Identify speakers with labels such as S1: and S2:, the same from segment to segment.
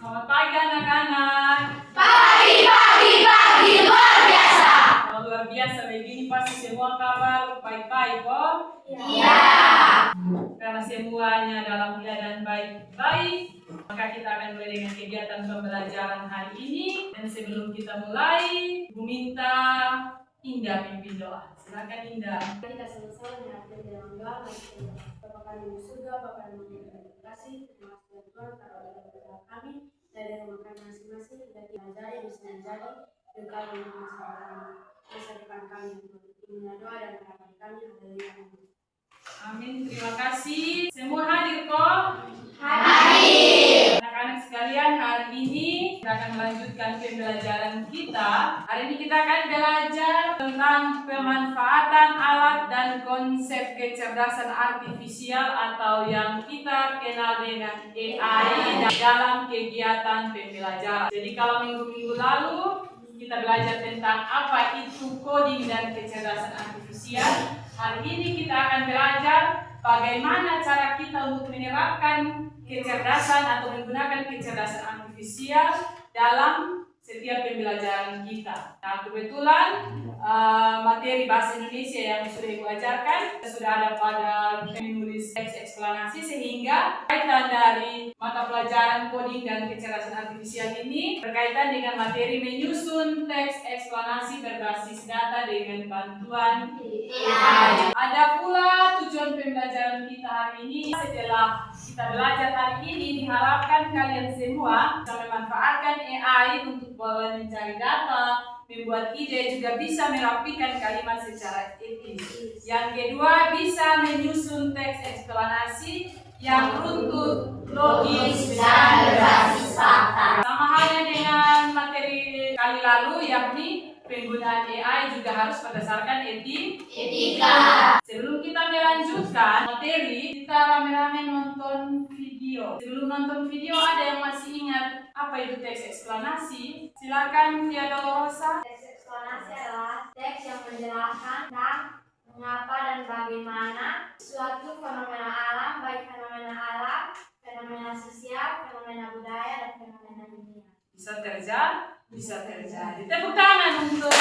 S1: Selamat pagi anak-anak.
S2: Pagi luar biasa.
S1: Kalau luar biasa begini pasti semua kabar baik-baik kok.
S2: Iya.
S1: Karena semuanya dalam keadaan baik-baik, maka kita akan mulai dengan kegiatan pembelajaran hari ini. Dan sebelum kita mulai, Ibu minta Indah pimpin doa. Silakan Indah.
S3: Kita sama-sama menyerahkan dalam doa. Bapa kami di surga, Bapa yang terima kasih. Terima kasih Tuhan karena sudah berdoa kami dari rumah kami masing-masing. Kita pelajari bisa menjadi berkah untuk masa depan kami. Ini doa dan harapan kami. Haleluya.
S1: Amin. Terima kasih. Semua hadir kok?
S2: Hadir.
S1: Anak-anak sekalian, hari ini kita akan melanjutkan pembelajaran kita. Hari ini kita akan belajar tentang pemanfaatan alat dan konsep kecerdasan artifisial atau yang kita kenal dengan AI dalam kegiatan pembelajaran. Jadi kalau minggu-minggu lalu kita belajar tentang apa itu coding dan kecerdasan artifisial, hari ini kita akan belajar bagaimana cara kita untuk menerapkan kecerdasan atau menggunakan kecerdasan artifisial dalam setiap pembelajaran kita. Nah, kebetulan materi bahasa Indonesia yang sudah Ibu ajarkan sudah ada pada menulis teks eksplanasi, sehingga kaitan dari mata pelajaran coding dan kecerdasan artifisial ini berkaitan dengan materi menyusun teks eksplanasi berbasis data dengan bantuan AI. Ada pula tujuan pembelajaran kita hari ini. Setelah kita belajar hari ini, diharapkan kalian semua bisa memanfaatkan AI untuk mencari data, membuat ide, juga bisa merapikan kalimat secara etis. Yang kedua, bisa menyusun teks eksplanasi yang runtut, logis, dan berbasis fakta. Sama halnya dengan materi kali lalu, yakni penggunaan AI juga harus berdasarkan etika. Sebelum kita melanjutkan materi, kita rame-rame nonton video. Sebelum nonton video, ada yang masih ingat apa itu teks eksplanasi? Silakan Tia Dolorosa.
S3: Teks eksplanasi adalah teks yang menjelaskan tentang mengapa dan bagaimana suatu fenomena alam, baik fenomena alam, fenomena sosial, fenomena budaya, dan fenomena dunia.
S1: Bisa terjadi. Tepuk tangan untuk.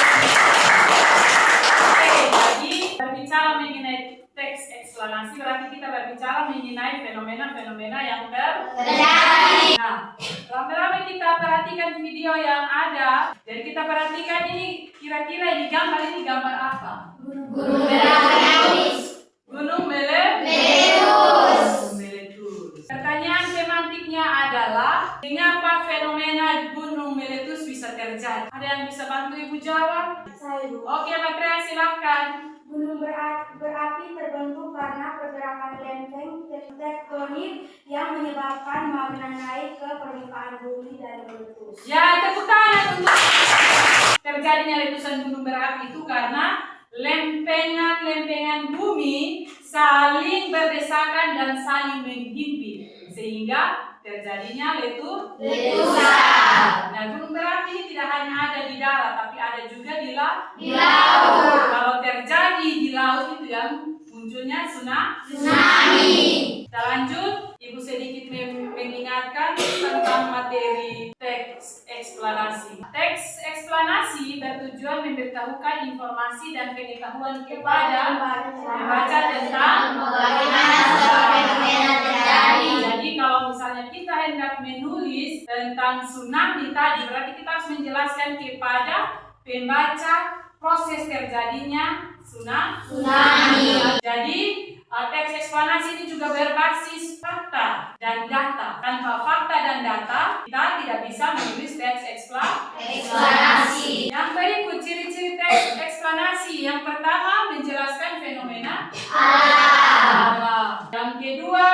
S1: Oke, jadi berbicara mengenai teks eksplanasi berarti kita berbicara mengenai fenomena-fenomena yang terjadi. Nah, rame-rame kita perhatikan video yang ada. Jadi kita perhatikan ini, kira-kira ini gambar apa?
S2: Gunung Meletus.
S1: Gunung
S2: Meletus.
S1: Meletus. Pertanyaan semantiknya adalah, mengapa fenomena gunung meletus bisa terjadi? Ada yang bisa bantu Ibu jawab?
S3: Saya Bu.
S1: Oke, Patria, silahkan.
S3: Gunung berapi terbentuk karena pergerakan lempeng tektonik yang menyebabkan magma naik ke permukaan bumi dan meletus.
S1: Ya, tepuk tangan untuk terjadinya letusan gunung berapi itu karena lempengan bumi saling berdesakan dan saling menghimpit, sehingga terjadinya letusan. Nah, gunung berapi ini tidak hanya ada di darat, tapi ada juga di laut. Kalau terjadi di laut itu yang munculnya tsunami. Kita lanjut, Ibu sedikit mengingatkan tentang materi teks eksplanasi. Teks eksplanasi bertujuan memberitahukan informasi dan pengetahuan kepada pembaca tentang
S2: Bagaimana suatu fenomena terjadi.
S1: Jadi kalau misalnya kita hendak menulis tentang tsunami tadi, berarti kita harus menjelaskan kepada pembaca proses terjadinya tsunami. Jadi teks eksplanasi ini juga berbasis fakta dan data. Tanpa fakta dan data, kita tidak bisa menulis teks eksplanasi. Yang berikut ciri-ciri teks eksplanasi. Yang pertama, menjelaskan fenomena alam. Yang kedua,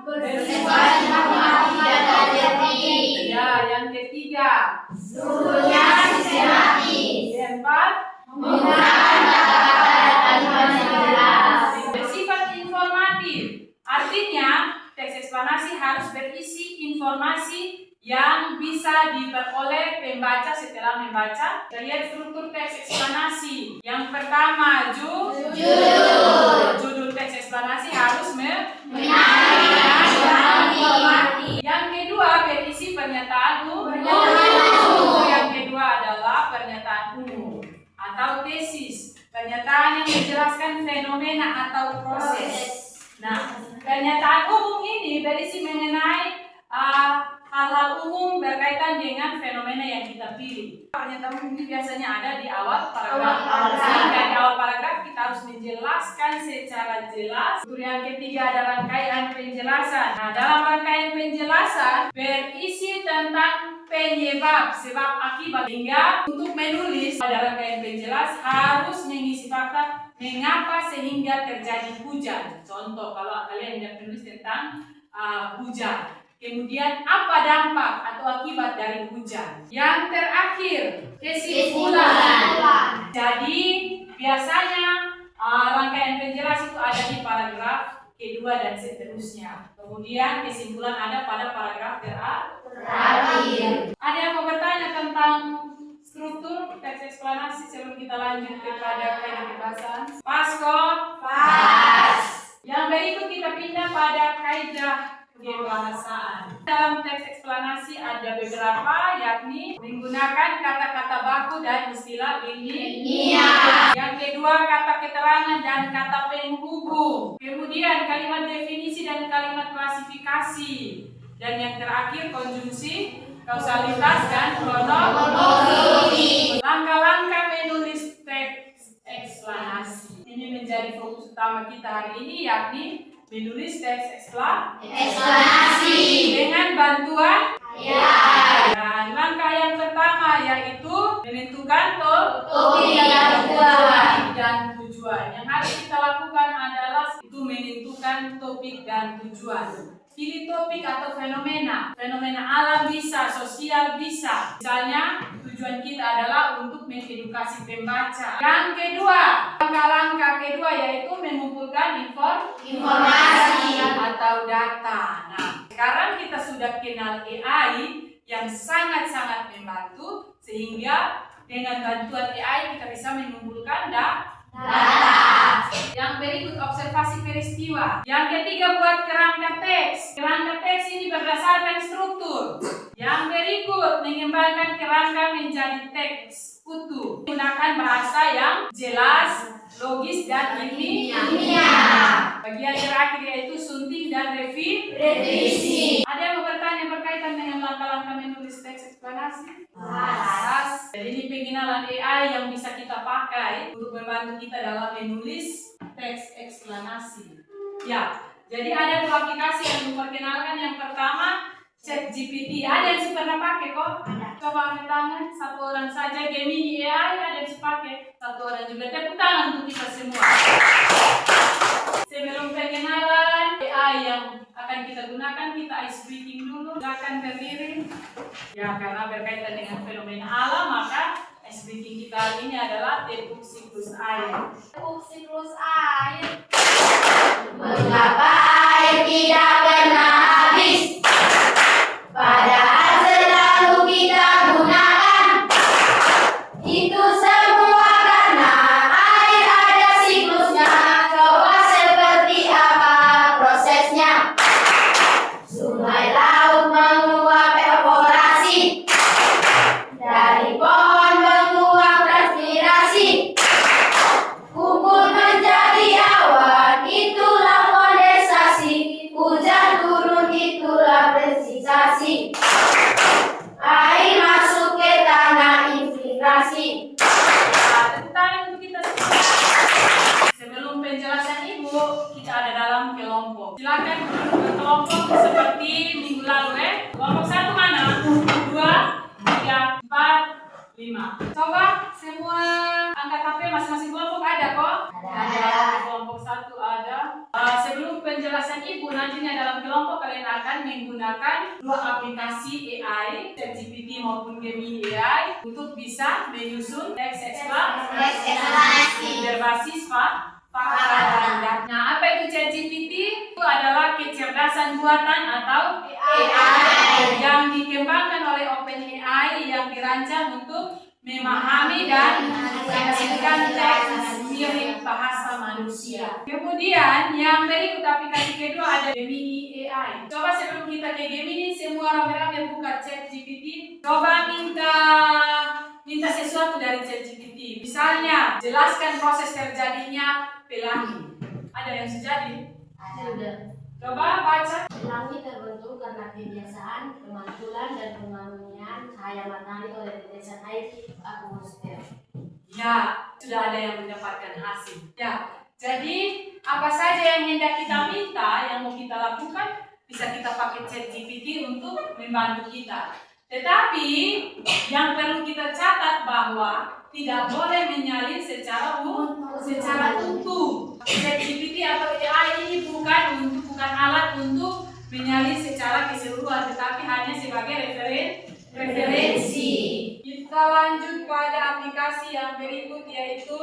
S2: Bersifat informatif dan objektif.
S1: Ya, yang ketiga,
S2: Strukturnya sistematis.
S1: yang keempat,
S2: Menggunakan kata-kata dan kalimat yang jelas.
S1: bersifat informatif. Artinya, teks eksplanasi harus berisi informasi yang bisa diperoleh pembaca setelah membaca. Kita lihat struktur teks eksplanasi. Yang pertama, judul teks eksplanasi harus menarik dan informatif. Yang kedua, kedua berisi pernyataan umum. Yang kedua adalah pernyataan umum atau tesis. Pernyataan yang menjelaskan fenomena atau proses. Nah, pernyataan umum ini berisi mengenai hal-hal umum berkaitan dengan fenomena yang kita pilih. Pernyataan umum ini biasanya ada di awal paragraf. Sehingga di awal paragraf kita harus menjelaskan secara jelas. Untuk yang ketiga ada rangkaian penjelasan. Nah, dalam rangkaian penjelasan berisi tentang penyebab, sebab, akibat. Hingga untuk menulis pada rangkaian penjelas harus mengisi fakta mengapa sehingga terjadi hujan. Contoh kalau kalian hendak menulis tentang hujan. Kemudian apa dampak atau akibat dari hujan. Yang terakhir kesimpulan. Jadi biasanya rangkaian penjelas itu ada di paragraf kedua dan seterusnya. Kemudian kesimpulan ada pada paragraf terakhir. Ada yang mau bertanya tentang struktur teks eksplanasi sebelum kita lanjut kepada kaidah kebahasan? Pas kok? Pas. Yang berikut kita pindah pada kaidah kebahasaan. Dalam teks eksplanasi ada beberapa, yakni menggunakan kata-kata baku dan istilah ilmiah. Yang kedua kata keterangan dan kata penghubung. Kemudian kalimat definisi dan kalimat klasifikasi. Dan yang terakhir konjungsi, kausalitas dan kronologi. Langkah-langkah menulis teks eksplanasi. Ini menjadi fokus utama kita hari ini, yakni menulis teks eksplanasi dengan bantuan dan langkah yang pertama yaitu menentukan topik dan tujuan. Yang harus kita lakukan adalah itu menentukan topik dan tujuan. Pilih topik atau fenomena alam bisa, sosial bisa. Misalnya tujuan kita adalah untuk mengedukasi pembaca. Yang kedua, langkah-langkah kedua yaitu mengumpulkan informasi atau data. Nah, sekarang kita sudah kenal AI yang sangat-sangat membantu, sehingga dengan bantuan AI kita bisa mengumpulkan data. Yang berikut observasi peristiwa. Yang ketiga buat kerangka teks. Kerangka teks ini berdasarkan struktur. Yang berikut mengembangkan kerangka menjadi teks utuh. Gunakan bahasa yang jelas, logis dan ilmiah. Bagian terakhir yaitu sunting dan revisi. Ada yang mau bertanya berkaitan dengan langkah-langkah menulis teks eksplanasi? Jadi ini pengenalan AI yang bisa kita pakai untuk membantu kita dalam menulis teks eksplanasi. Ya, jadi ada dua aplikasi yang memperkenalkan. Yang pertama ChatGPT. Ada yang sudah pernah pakai kok? Ada. Coba angkat tangan, satu orang saja. Gemini AI ada yang pakai, satu orang juga. Tepuk tangan untuk kita semua. Sebelum pengenalan AI yang akan kita gunakan, kita ice breaking dulu. Silakan berdiri. Ya, karena berkaitan dengan fenomena alam, maka ice breaking kita hari ini adalah tepuk siklus air.
S2: Tepuk siklus air. Mengapa air tidak pernah habis? Padahal selalu kita gunakan. Itu semua karena air ada siklusnya. Coba seperti apa prosesnya? Sungai laut menguap evaporasi. Dari pohon menguap transpirasi. Kumpul menjadi awan, itulah kondensasi. Hujan turun, itulah presisasi. Air masuk ke tanah infiltrasi.
S1: Tentang untuk kita sebelum penjelasan ibu, kita ada dalam kelompok. Silakan berkelompok seperti minggu lalu ya. Kelompok satu mana? 2, 3, 4, 5. Coba semua angkat HP masing-masing kelompok ada kok?
S2: Ada.
S1: Kelompok satu ada. Sebelum penjelasan ibu, nantinya dalam kelompok kalian akan menggunakan dua aplikasi AI, ChatGPT maupun Gemini AI, untuk bisa menyusun teks eksplanasi berbasis fakta dan data. Nah, apa itu ChatGPT? Itu adalah kecerdasan buatan atau AI yang dikembangkan oleh OpenAI yang dirancang untuk memahami dan menghasilkan teks mirip bahasa manusia. Kemudian yang berikut aplikasi kedua ada Gemini AI. Coba sebelum kita ke Gemini, semua rame-rame buka ChatGPT. Coba minta sesuatu dari ChatGPT. Misalnya, jelaskan proses terjadinya pelangi. Ada yang sejadi?
S2: Sudah.
S1: Coba baca.
S2: Pelangi terbentuk karena kebiasaan, pemantulan, dan pengalungan cahaya matahari oleh tetesan air di atmosfer.
S1: Ya, sudah ada yang mendapatkan hasil. Ya, jadi apa saja yang hendak kita minta, yang mau kita lakukan, bisa kita pakai ChatGPT untuk membantu kita. Tetapi yang perlu kita catat bahwa tidak boleh menyalin secara utuh. ChatGPT atau AI ini bukan alat untuk menyalin secara keseluruhan, tetapi hanya sebagai referensi. Kita lanjut pada aplikasi yang berikut, yaitu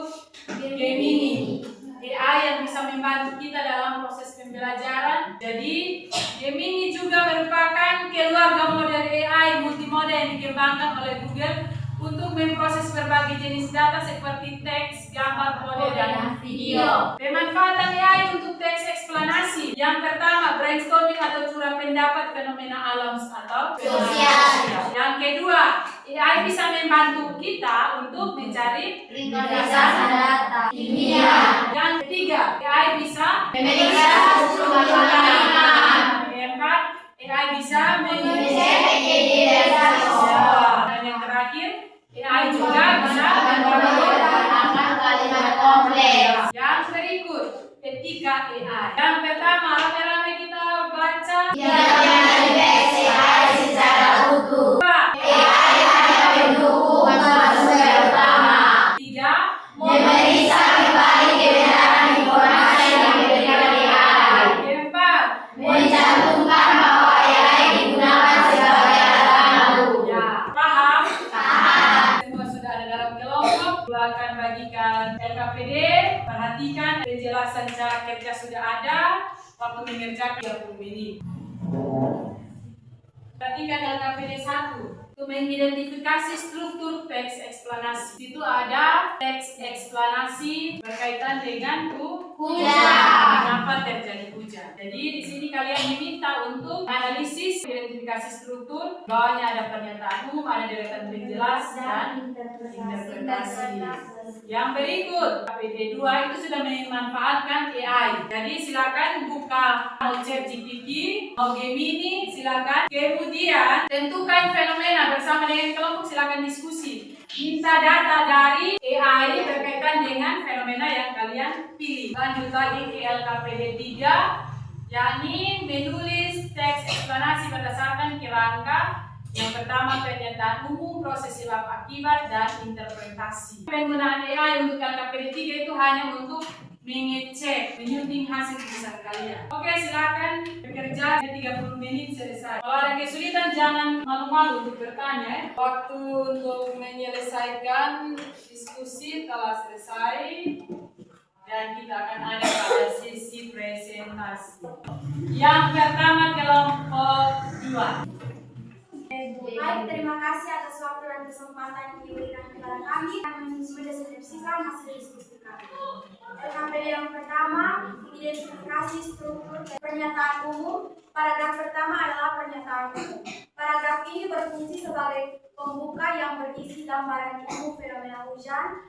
S1: Gemini. AI yang bisa membantu kita dalam proses pembelajaran. Jadi Gemini juga merupakan keluarga model AI multimoda yang dikembangkan oleh Google untuk memproses berbagai jenis data seperti teks, gambar, kode, dan video. Pemanfaatan AI untuk teks eksplanasi. Yang pertama, brainstorming atau curah pendapat fenomena alam atau
S2: Sosial.
S1: Yang kedua, AI bisa membantu kita untuk mencari
S2: Ringkasan data.
S1: kimia. Yang ketiga, AI bisa
S2: Memeriksa struktur kalimat.
S1: Yang keempat, AI bisa
S2: Mengecek identitas.
S1: Dan yang terakhir, AI juga bisa
S2: Menggunakan kalimat kompleks.
S1: Yang berikut, etika AI. Yang pertama, rame-rame kita baca.
S2: Jangan deteksi AI secara utuh.
S1: Dua,
S2: AI hanya mendukung manusia utama.
S1: tiga,
S2: Memeriksa kembali kebenaran informasi yang diberikan AI.
S1: empat.
S2: Mencantumkan bahwa AI digunakan sebagai alat bantu.
S1: Ya, paham?
S2: Paham.
S1: Semua sudah ada dalam kelompok. Silakan bagikan LKPD. Perhatikan penjelasan cara kerja sudah ada. Waktu mengerjakan 30 menit. Perhatikan LKPD 1. Untuk mengidentifikasi struktur teks eksplanasi. Di situ ada teks eksplanasi berkaitan dengan
S2: Hujan.
S1: Kenapa terjadi hujan. Jadi di sini kalian diminta untuk analisis identifikasi struktur. Bawahnya ada pernyataan umum, ada deretan penjelas dan interpretasi. Yang berikut, KPD 2 itu sudah memanfaatkan AI. Jadi silakan buka mau ChatGPT, mau Gemini, silakan. Kemudian tentukan fenomena bersama dengan kelompok, silakan diskusi. Minta data dari AI berkaitan dengan fenomena yang kalian pilih. Lanjut lagi ke LKPD 3, yakni menulis teks eksplanasi berdasarkan kerangka. Yang pertama, pernyataan umum, proses sebab akibat, dan interpretasi. Penggunaan AI untuk LKPD 3 itu hanya untuk mengecek, menyunting hasil tulisan kalian. Oke, silakan bekerja 30 menit selesai. Kalau ada kesulitan jangan malu-malu untuk bertanya. Waktu untuk menyelesaikan diskusi telah selesai dan kita akan ada pada sesi presentasi. Yang pertama, kelompok 2.
S3: Baik, terima kasih atas waktu dan kesempatan yang diberikan kepada kami. Kami mendeskripsikan hasil diskusi kami. LKPD yang pertama, identifikasi struktur pernyataan umum. Paragraf pertama adalah pernyataan umum. Paragraf ini berfungsi sebagai pembuka yang berisi gambaran umum fenomena hujan,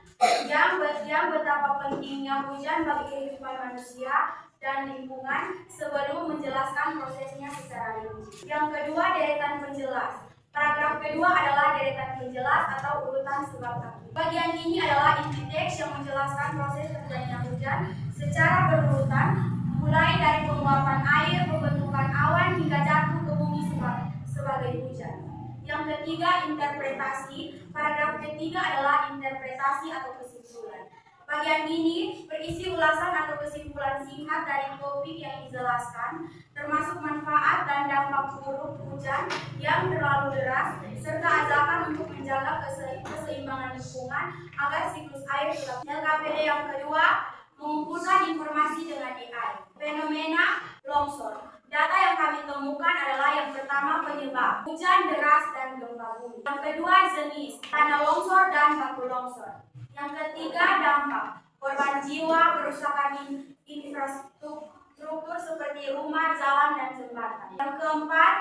S3: yang betapa pentingnya hujan bagi kehidupan manusia dan lingkungan sebelum menjelaskan prosesnya secara rinci. Yang kedua, deretan penjelas. Paragraf kedua adalah deretan penjelas atau urutan sebab akibat. Bagian ini adalah inti teks yang menjelaskan proses terjadinya hujan secara berurutan, mulai dari penguapan air, pembentukan awan hingga jatuh ke bumi sebagai hujan. Yang ketiga, interpretasi. Paragraf ketiga adalah interpretasi atau kesimpulan. Bagian ini berisi ulasan atau kesimpulan singkat dari topik yang dijelaskan, termasuk manfaat dan dampak buruk hujan yang terlalu deras, serta ajakan untuk menjaga keseimbangan lingkungan agar siklus air tetap. LKPD yang kedua, mengumpulkan informasi dengan AI. Fenomena longsor. Data yang kami temukan adalah yang pertama penyebab, hujan deras dan gempa bumi. Yang kedua jenis, tanah longsor dan baku longsor. Yang ketiga dampak, korban jiwa, kerusakan infrastruktur seperti rumah, jalan, dan jembatan. Yang keempat,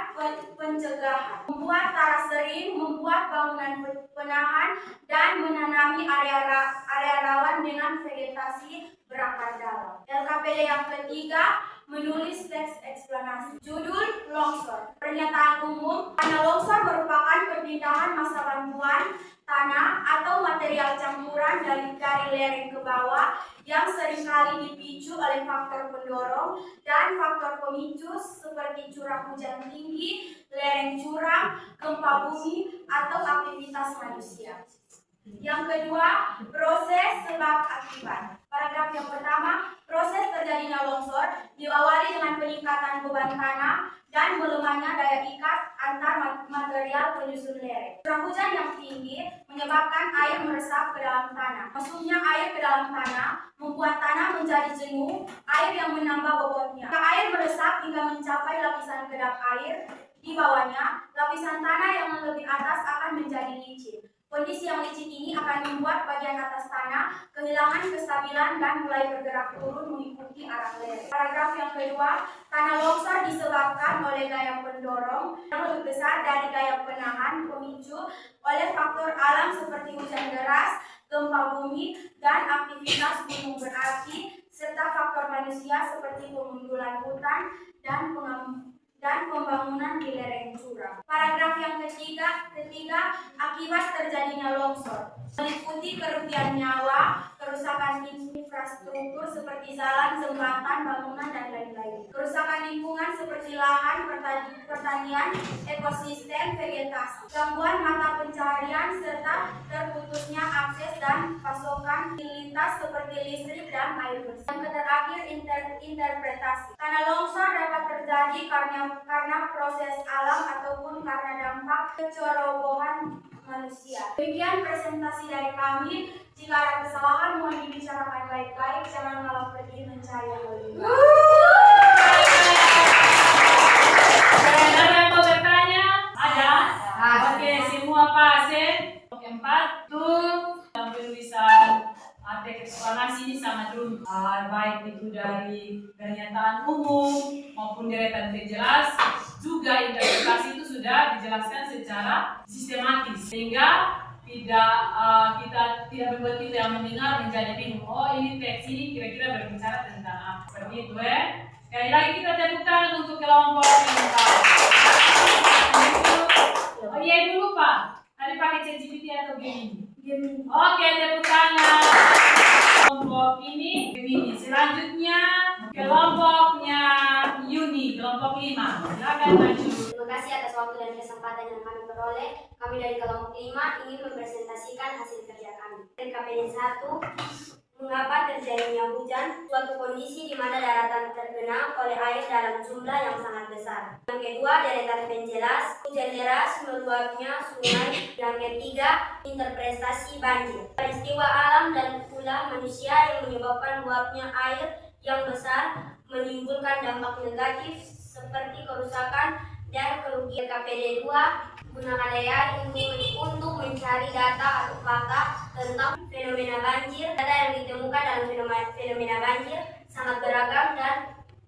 S3: pencegahan. Membuat tanah sering, membuat bangunan penahan, dan menanami area rawan dengan vegetasi berakar dalam. LKPD yang ketiga, menulis teks eksplanasi. Judul longsor. Pernyataan umum, tanah longsor merupakan perpindahan masa bantuan tanah atau material campuran dari lereng ke bawah yang seringkali dipicu oleh faktor pendorong dan faktor pemicu seperti curah hujan tinggi, lereng curam, gempa bumi, atau aktivitas manusia. Yang kedua, proses sebab akibat. Paragraf yang pertama, proses terjadinya longsor diawali dengan peningkatan beban tanah dan melemahnya daya ikat antar material penyusun lereng. Curah hujan yang tinggi menyebabkan air meresap ke dalam tanah. Masuknya air ke dalam tanah membuat tanah menjadi jenuh, air yang menambah bobotnya. Jika air meresap hingga mencapai lapisan kedap air di bawahnya, lapisan tanah yang lebih atas akan menjadi licin. Kondisi yang licin ini akan membuat bagian atas tanah kehilangan kestabilan dan mulai bergerak turun mengikuti arah lereng. Paragraf yang kedua, tanah longsor disebabkan oleh gaya pendorong yang lebih besar dari gaya penahan pemicu oleh faktor alam seperti hujan deras, gempa bumi, dan aktivitas gunung berapi, serta faktor manusia seperti pemungulan hutan dan pembangunan di lereng curam. Paragraf yang ketiga, akibat terjadinya longsor meliputi kerugian nyawa, kerusakan infrastruktur seperti jalan, jembatan, bangunan, dan lain-lain. Kerusakan lingkungan seperti lahan, pertanian, ekosistem, vegetasi, gangguan mata pencaharian, serta terputusnya akses dan pasokan lintas seperti listrik dan air bersih. Yang terakhir, interpretasi. Tanah longsor dapat terjadi karena proses alam ataupun karena dampak kecerobohan manusia. Demikian presentasi dari kami. Jika ada kesalahan mohon dibicarakan baik-baik, jangan malah pergi mencari yang lebih baik.
S1: Ada yang mau bertanya? Ada? Oke, semua pasien. Keempat tuh penulisan teks eksplanasi ini sangat rumit. Baik itu dari pernyataan umum maupun deretan terjelas, juga interpretasi itu sudah dijelaskan secara sistematis sehingga kita tidak membuat kita yang mendengar menjadi bingung. Oh, ini teks ini kira-kira berbicara tentang apa? Seperti itu ya. Sekali lagi kita tepuk tangan untuk kelompok yang oh iya dulu Pak. Tadi pakai ChatGPT atau Gemini? Gemini. Oke, tepuk tangan. Kelompok ini Gemini. Selanjutnya kelompoknya Yuni, kelompok 5. Silakan maju.
S2: Terima kasih atas waktu dan kesempatan yang kami peroleh. Kami dari kelompok 5 ingin mempresentasikan hasil kerja kami. LKPD 1, mengapa terjadinya hujan, suatu kondisi di mana daratan tergenang oleh air dalam jumlah yang sangat besar. Yang kedua, deretan penjelas, hujan deras meluapnya sungai. Yang ketiga, interpretasi banjir, peristiwa alam dan pula manusia yang menyebabkan luapnya air yang besar menimbulkan dampak negatif seperti kerusakan dan kerugian. KPD 2, gunakan AI ini untuk mencari data atau fakta tentang fenomena banjir. Data yang ditemukan dalam fenomena banjir sangat beragam dan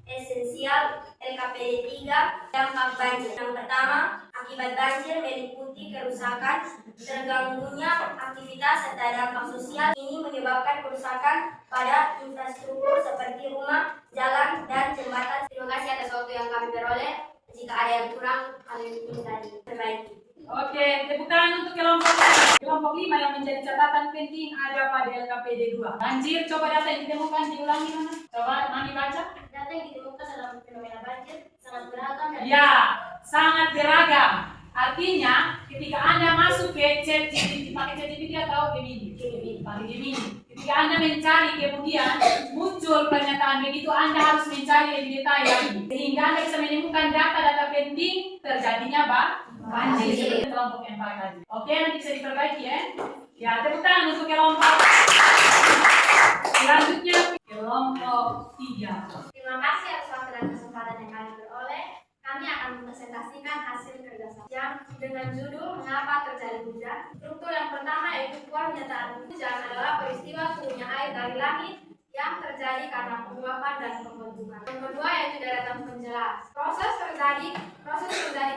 S2: esensial. LKPD 3, dampak banjir. Yang pertama, akibat banjir meliputi kerusakan, terganggunya aktivitas serta dampak sosial. Ini menyebabkan kerusakan pada infrastruktur seperti rumah, jalan, dan jembatan. Terima kasih atas waktu yang kami peroleh. Jika ada yang kurang, kami minta diperbaiki.
S1: Oke, tepuk tangan untuk kelompok 5 yang menjadi catatan penting ada pada LKPD 2. Banjir, coba data yang ditemukan diulangi mana? Coba Mami baca.
S2: Data yang ditemukan dalam fenomena banjir sangat beragam dan
S1: sangat beragam. Artinya, ketika Anda masuk ke ChatGPT, pakai ChatGPT atau Gemini? Pakai Gemini. Ketika Anda mencari kemudian muncul pernyataan begitu, Anda harus mencari lebih detail lagi. Sehingga Anda bisa menemukan data-data penting terjadinya banjir. Seperti kelompok 4 tadi. Oke, nanti bisa diperbaiki ya. Ya, tepuk tangan untuk kelompok. Selanjutnya, kelompok 3.
S3: Terima kasih atas waktu dan kesempatan yang kami peroleh. Kami akan mempresentasikan hasil kerja saya dengan judul mengapa terjadi hujan. Struktur yang pertama pertama yaitu pernyataan hujan adalah peristiwa turunnya air dari langit yang terjadi karena penguapan dan pembentukan. Yang kedua yaitu deretan penjelas. Proses terjadi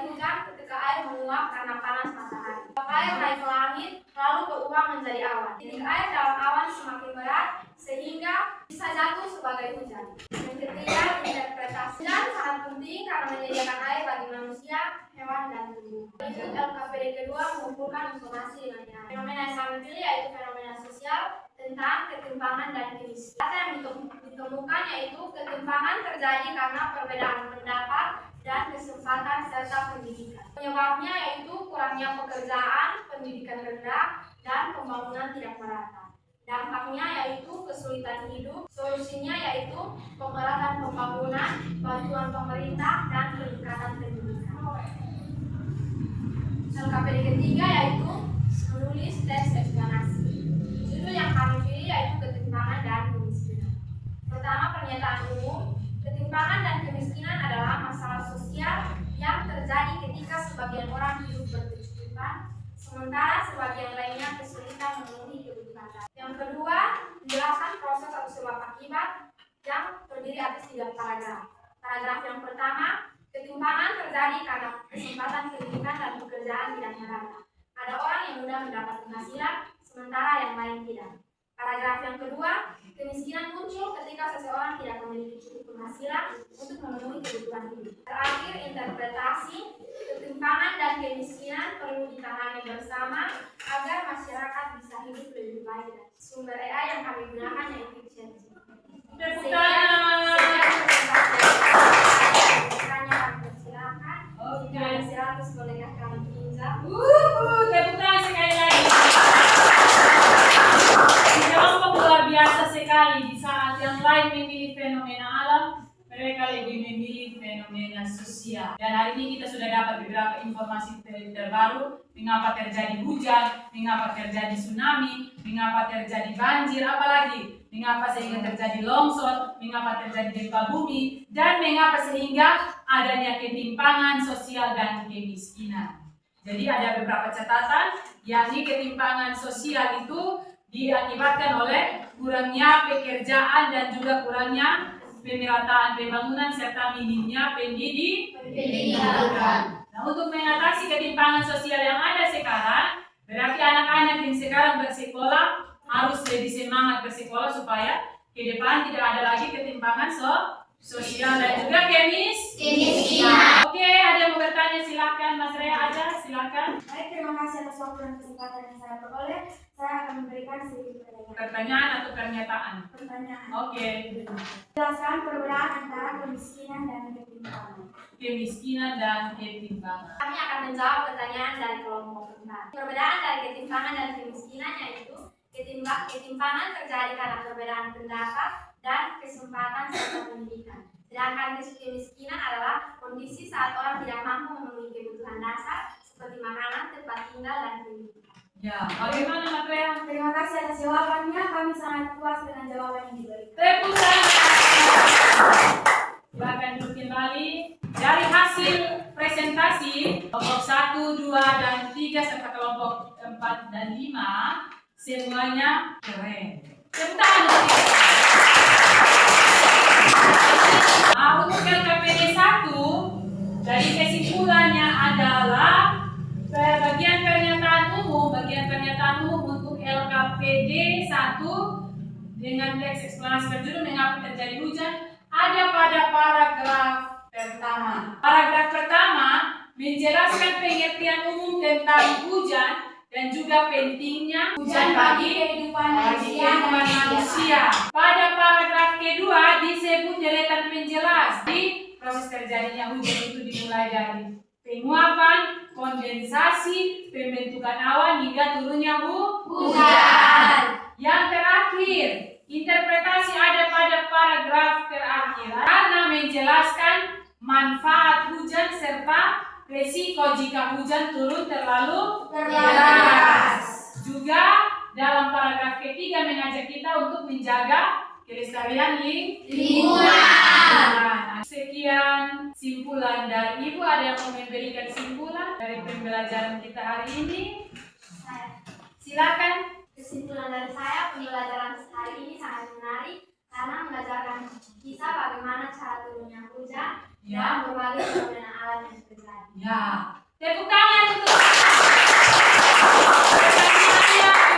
S3: hujan ketika air menguap karena panas matahari. Air naik ke langit lalu berubah menjadi awan. Titik air dalam awan semakin berat sehingga bisa jatuh sebagai hujan. Yang ketiga, interpretasi. Hujan sangat penting karena menyediakan air bagi manusia, hewan, dan tumbuhan. Berikut LKPD kedua mengumpulkan informasi dengan air. Fenomena yang kami pilih yaitu fenomena sosial tentang ketimpangan dan kemiskinan. Data yang ditemukan yaitu ketimpangan terjadi karena perbedaan pendapat dan kesempatan serta pendidikan. Penyebabnya yaitu kurangnya pekerjaan, pendidikan rendah, dan pembangunan tidak merata. Dampaknya yaitu kesulitan hidup, solusinya yaitu pemerataan pembangunan, bantuan pemerintah, dan peningkatan pendidikan. LKPD ketiga yaitu menulis teks eksplanasi. Judul yang kami pilih yaitu ketimpangan dan kemiskinan. Pertama, pernyataan umum. Ketimpangan dan kemiskinan adalah masalah sosial yang terjadi ketika sebagian orang hidup berkecukupan, sementara sebagian lainnya kesulitan memenuhi kebutuhan. Yang kedua, menjelaskan proses atau sebab akibat yang terdiri atas 3 paragraf. Paragraf yang pertama, ketimpangan terjadi karena kesempatan pendidikan dan pekerjaan tidak merata. Ada orang yang mudah mendapat penghasilan, sementara yang lain tidak. Paragraf yang kedua, kemiskinan muncul ketika seseorang tidak memiliki cukup penghasilan untuk memenuhi kebutuhan hidup. Terakhir, interpretasi. Ketimpangan dan kemiskinan perlu ditangani bersama agar masyarakat bisa hidup lebih baik. Sumber AI yang kami gunakan yaitu ChatGPT.
S1: Tepuk tangan.
S3: Silakan. Jika ada 100 kolega kami pinjam.
S1: Tepuk tangan sekali lagi. Kelompok luar biasa sekali. Di saat yang lain memilih fenomena alam, mereka lebih memilih fenomena sosial. Dan hari ini kita sudah dapat beberapa informasi terbaru, mengapa terjadi hujan, mengapa terjadi tsunami, mengapa terjadi banjir, apalagi mengapa sehingga terjadi longsor, mengapa terjadi gempa bumi, dan mengapa sehingga adanya ketimpangan sosial dan kemiskinan. Jadi ada beberapa catatan, yakni ketimpangan sosial itu diakibatkan oleh kurangnya pekerjaan dan juga kurangnya pemerataan pembangunan serta minimnya pendidikan. Nah, untuk mengatasi ketimpangan sosial yang ada sekarang, berarti anak-anak yang sekarang bersekolah harus lebih semangat bersekolah supaya ke depan tidak ada lagi ketimpangan sosial dan juga kemiskinan. Oke, ada yang mau bertanya silakan, Mas Rea aja, silakan.
S3: Baik, terima kasih atas waktu dan kesempatan yang saya peroleh. Saya akan memberikan sedikit
S1: Pertanyaan atau pernyataan?
S3: pertanyaan.
S1: Oke.
S3: Jelaskan perbedaan antara kemiskinan dan ketimpangan.
S1: Kemiskinan dan ketimpangan.
S3: Kami akan menjawab pertanyaan dari kelompok rendah. Perbedaan dari ketimpangan dan kemiskinan yaitu ketimpangan terjadi karena perbedaan pendapat dan kesempatan serta pendidikan. Sedangkan kemiskinan adalah kondisi saat orang tidak mampu memenuhi kebutuhan dasar seperti makanan, tempat tinggal, dan pendidikan.
S1: Ya, bagaimana Mas Rea?
S3: Terima kasih atas jawabannya. Kami sangat puas dengan jawaban yang diberikan.
S1: Tepuk tangan. Silakan duduk kembali. Dari hasil presentasi kelompok 1, 2, dan 3 serta kelompok 4 dan 5 semuanya keren. Tepuk tangan. Nah, untuk LKPD 1 dari kesimpulannya adalah bagian pernyataan umum untuk LKPD 1 dengan teks eksplanasi berjudul mengapa terjadi hujan ada pada paragraf pertama. Paragraf pertama menjelaskan pengertian umum tentang hujan dan juga pentingnya hujan bagi kehidupan manusia. Pada paragraf kedua disebut deretan penjelas. Di proses terjadinya hujan itu dimulai dari penguapan, kondensasi, pembentukan awan hingga turunnya hujan. Yang terakhir, interpretasi ada pada paragraf terakhir karena menjelaskan manfaat hujan serta resiko jika hujan turun terlalu deras. Juga dalam paragraf ketiga mengajak kita untuk menjaga kelestarian lingkungan. Sekian simpulan dari Ibu. Ada yang mau memberikan simpulan dari pembelajaran kita hari ini? Silakan.
S3: Kesimpulan dari saya, pembelajaran hari ini sangat menarik karena mengajarkan kita bagaimana cara turunnya hujan dan berbagai fenomena alam yang terjadi.
S1: Ya, tepuk tangan untuk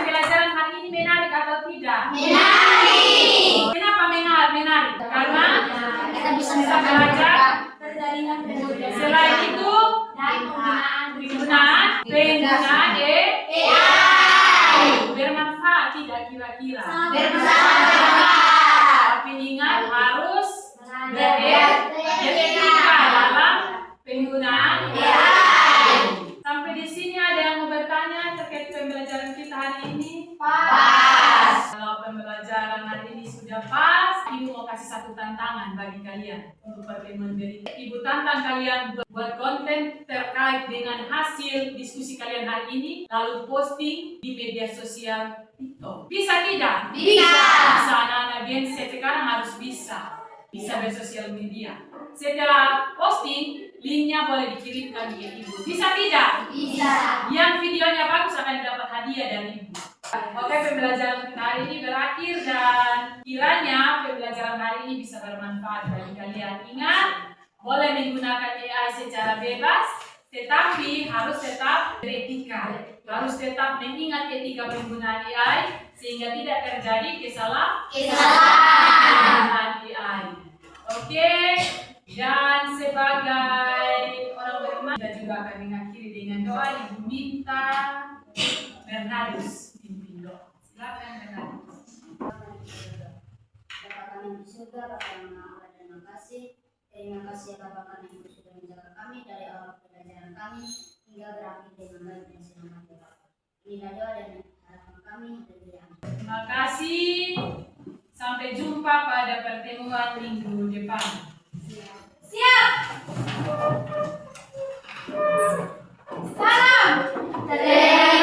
S1: pembelajaran hari ini menarik atau tidak? Menarik. Kenapa menarik? Karena
S3: kita bisa
S1: belajar.
S3: terjadinya fenomena
S1: Selain itu,
S3: dan
S1: penggunaan bermanfaat tidak kira-kira? Tapi ingat harus beretika dalam penggunaan. Sampai di sini ada yang mau bertanya terkait pembelajaran kita hari ini? Kalau pembelajaran hari ini sudah pas, Ibu mau kasih satu tantangan bagi kalian untuk pertemuan berikutnya. Ibu tantang kalian buat konten terkait dengan hasil diskusi kalian hari ini, lalu posting di media sosial TikTok. Bisa tidak? Bisa, anak-anak Gen Z sekarang harus bisa bersosial media. Setelah posting, linknya boleh dikirimkan ke Ibu. Bisa tidak? Yang videonya bagus akan dapat hadiah dari Ibu. Oke, pembelajaran kita hari ini berakhir dan kiranya pembelajaran hari ini bisa bermanfaat bagi kalian. Ingat, boleh menggunakan AI secara bebas, tetapi harus tetap beretika. Harus tetap mengingat etika penggunaan AI sehingga tidak terjadi kesalahan penggunaan AI. Oke, dan sebagai orang beriman, kita juga akan mengakhiri dengan doa. Ibu minta Bernardus pimpin doa. Silakan Bernardus.
S2: Bapa kami di surga, Bapa yang maha dan terima kasih. Terima kasih Bapa kami yang sudah menjaga kami dari awal pelajaran kami hingga berakhir dengan baik dan selamat ya Bapa. Inilah doa dan harapan kami dari Anda.
S1: Terima kasih. Sampai jumpa pada pertemuan minggu depan.
S3: Siap. Salam.